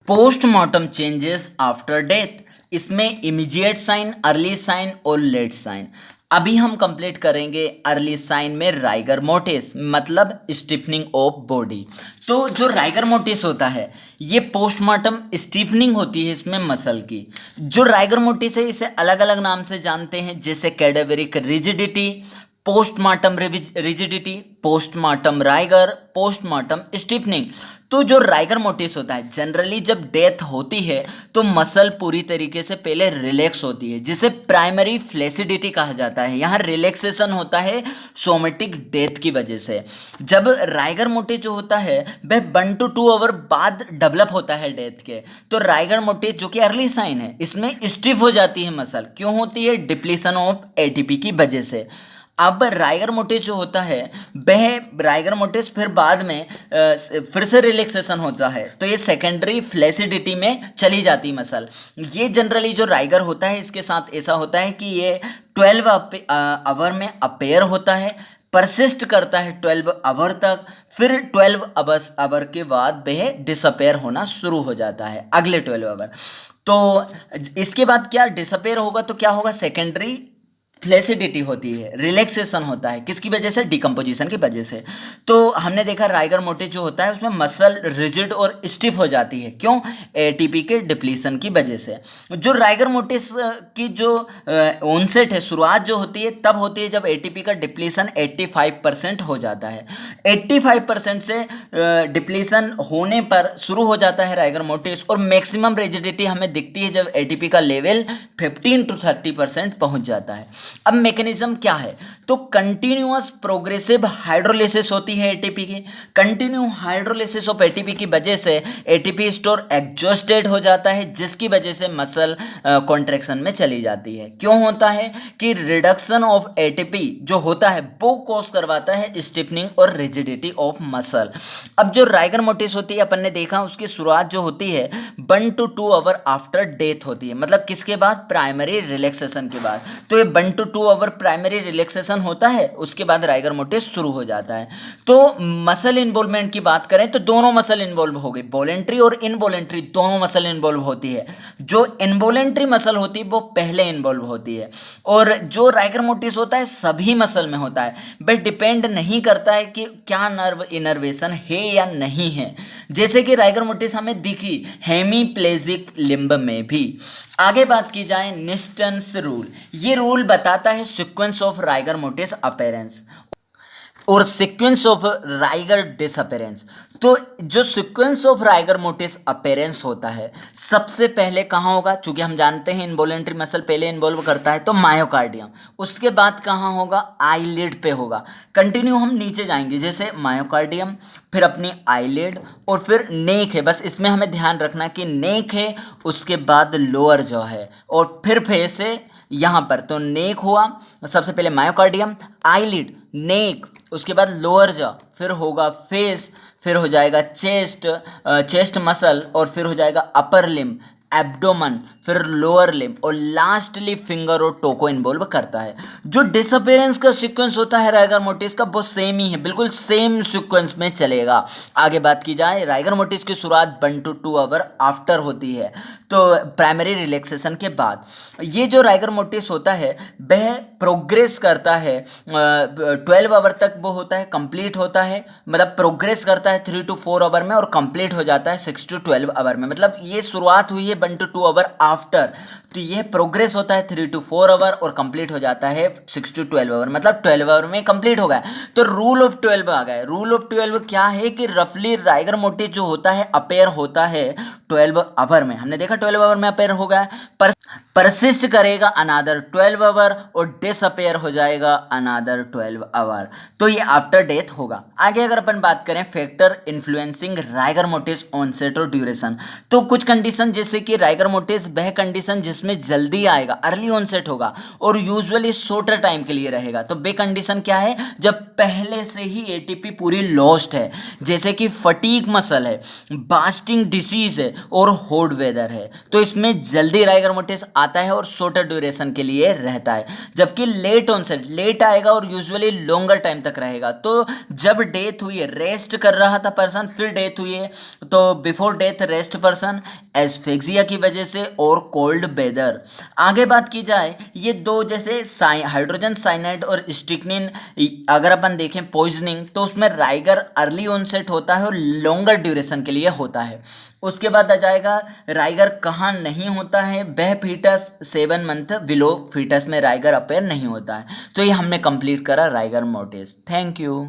Postmortem changes after death, इसमें immediate sign, early sign और late sign. अभी हम कंप्लीट करेंगे अर्ली साइन में राइगर मोर्टिस, मतलब स्टिफनिंग ऑफ बॉडी। तो जो राइगर मोर्टिस होता है ये पोस्टमार्टम स्टिफनिंग होती है इसमें मसल की। जो राइगर मोर्टिस है इसे अलग अलग नाम से जानते हैं, जैसे cadaveric rigidity, postmortem rigidity, postmortem rigor, postmortem stiffening. तो जो राइगर मोर्टिस होता है जनरली जब डेथ होती है तो मसल पूरी तरीके से पहले रिलैक्स होती है, जिसे प्राइमरी फ्लेसिडिटी कहा जाता है। यहाँ रिलैक्सेशन होता है सोमेटिक डेथ की वजह से। जब राइगर मोर्टिस जो होता है वह 1 to 2 आवर बाद डेवलप होता है डेथ के, तो राइगर मोर्टिस जो कि अर्ली साइन है इसमें स्टिफ हो जाती है मसल। क्यों होती है? डिप्लीशन ऑफ एटीपी की वजह से। अब राइगर मोर्टिस जो होता है वह राइगर मोर्टिस फिर बाद में फिर से रिलैक्सेशन होता है, तो ये सेकेंडरी फ्लेसिडिटी में चली जाती मसल। ये जनरली जो राइगर होता है इसके साथ ऐसा होता है कि ये 12 आवर में अपेयर होता है, परसिस्ट करता है 12 आवर तक, फिर 12 आवर के बाद वह डिसअपेयर होना शुरू हो जाता है अगले 12 आवर। तो इसके बाद क्या डिसअपेयर होगा तो क्या होगा? सेकेंडरी फ्लेसिडिटी होती है, रिलैक्सेशन होता है। किसकी वजह से? डिकम्पोजिशन की वजह से। तो हमने देखा राइगर मोर्टिस जो होता है उसमें मसल रिजिड और स्टिफ हो जाती है। क्यों? एटीपी के डिप्लीशन की वजह से। जो राइगर मोर्टिस की जो ऑनसेट है, शुरुआत जो होती है तब होती है जब एटीपी का डिप्लीशन 85% हो जाता है। 85% से डिप्लीशन होने पर शुरू हो जाता है राइगर मोर्टिस, और मैक्सिमम रिजिडिटी हमें दिखती है जब एटीपी का लेवल 15 to 30% पहुंच जाता है। अब मैकेनिज्म क्या है? तो कंटिन्यूअस प्रोग्रेसिव हाइड्रोलिसिस होती है एटीपी की। कंटिन्यू हाइड्रोलिसिस ऑफ एटीपी की वजह से एटीपी स्टोर एग्जॉस्टेड हो जाता है, जिसकी वजह से मसल कॉन्ट्रैक्शन में चली जाती है। क्यों होता है? कि रिडक्शन ऑफ एटीपी जो होता है वो कॉज करवाता है स्टिफनिंग और रिजिडिटी ऑफ मसल। अब जो राइगर मोर्टिस होती है अपन ने देखा उसकी शुरुआत जो होती है 1 to 2 आवर आफ्टर डेथ होती है, मतलब किसके बाद? प्राइमरी रिलैक्सेशन के बाद। तो ये 1 to 2 आवर प्राइमरी रिलैक्सेशन होता है, उसके बाद राइगर मोर्टिस शुरू हो जाता है। तो मसल इन्वॉल्वमेंट की बात करें तो दोनों मसल इन्वॉल्व हो गई, वॉलेंट्री और इनवॉलेंट्री दोनों मसल इन्वॉल्व होती है। जो इनवॉलेंट्री मसल होती है वो पहले इन्वॉल्व होती है, और जो राइगर मोर्टिस होता है सभी मसल में होता है, बट डिपेंड नहीं करता है कि क्या नर्व इनर्वेशन है या नहीं है। जैसे कि राइगर मोर्टिस हमें दिखी हेमीप्लेजिक लिम्ब में भी। आगे बात की जाए निस्टन्स रूल, ये रूल बताता है sequence of rigor mortis appearance और सीक्वेंस ऑफ राइगर डिसअपेरेंस। तो जो sequence of rigor mortis appearance होता है सबसे पहले कहाँ होगा? चूंकि हम जानते हैं इनवॉलेंट्री मसल पहले इन्वॉल्व करता है तो मायोकार्डियम, उसके बाद कहाँ होगा? आईलिड पे होगा। कंटिन्यू हम नीचे जाएंगे, जैसे मायोकार्डियम, फिर अपनी आईलिड और फिर नेक है। बस इसमें हमें ध्यान रखना कि नेक है, उसके बाद लोअर जॉ है, और फिर से यहाँ पर। तो नेक हुआ, सबसे पहले मायोकार्डियम, आईलिड, नेक, उसके बाद लोअर जॉ, फिर होगा फेस, फिर हो जाएगा चेस्ट मसल, और फिर हो जाएगा अपर लिम्ब, एब्डोमन, फिर लोअर लिम्ब, और लास्टली फिंगर और टो को इन्वॉल्व करता है। जो डिसअपेरेंस का सीक्वेंस होता है राइगर मोर्टिस का वो सेम ही है, बिल्कुल सेम सीक्वेंस में चलेगा। आगे बात की जाए, राइगर मोर्टिस की शुरुआत 1 to 2 आवर आफ्टर होती है, तो प्राइमरी रिलैक्सेशन के बाद। ये जो राइगर मोर्टिस होता है वह प्रोग्रेस करता है 12 आवर तक, वो होता है कंप्लीट होता है, मतलब प्रोग्रेस करता है 3 to 4 आवर में और कंप्लीट हो जाता है 6 to 12 आवर में। मतलब ये शुरुआत हुई है 1 to 2 आवर आफ्टर, तो यह प्रोग्रेस होता है 3 to 4 आवर और कंप्लीट हो जाता है 6 to 12 आवर, मतलब 12 आवर में कंप्लीट हो गया। तो रूल ऑफ 12 आ गया। रूल ऑफ 12 क्या है कि रफली राइगर मोर्टिस जो होता है अपेयर होता है 12 आवर में। हमने देखा 12 आवर में अपेयर हो गया, पर परसिस्ट करेगा अनादर 12 आवर और डिसअपेयर हो जाएगा अनादर 12 आवर, तो ये आफ्टर डेथ होगा। आगे अगर अपन बात करें factor influencing rigor mortis onset और ड्यूरेशन, तो कुछ कंडीशन जैसे कि राइगर मोर्टिस वह वह कंडीशन जिसमें जल्दी आएगा, अर्ली ऑनसेट होगा और यूजुअली शॉर्टर टाइम के लिए रहेगा। तो बे कंडीशन क्या है, जब पहले से ही एटीपी पूरी लॉस्ट है, जैसे कि फटीग मसल है, बास्टिंग डिसीज है और हॉट वेदर है, तो इसमें जल्दी राइगर मोर्टिस आता है और शॉर्टर ड्यूरेशन के लिए रहता है। जबकि लेट ऑनसेट, लेट आएगा और यूजुअली लॉन्गर टाइम तक रहेगा। तो जब डेथ हुई है, रेस्ट कर रहा था पर्सन, फिर डेथ हुई है, तो before death rest person, asphyxia की वजह से और कोल्ड वेदर। आगे बात की जाए, ये दो जैसे हाइड्रोजन साइनाइड और स्ट्रिक्निन, अगर अपन देखें पॉइजनिंग, तो उसमें राइगर अर्ली ऑनसेट होता है और लॉन्गर ड्यूरेशन के लिए होता है। उसके बाद आ जाएगा राइगर कहाँ नहीं होता है, वह फीटस 7 मंथ बिलो फीटस में राइगर अपेयर नहीं होता है। तो ये हमने कंप्लीट करा राइगर मोर्टिस। Thank you.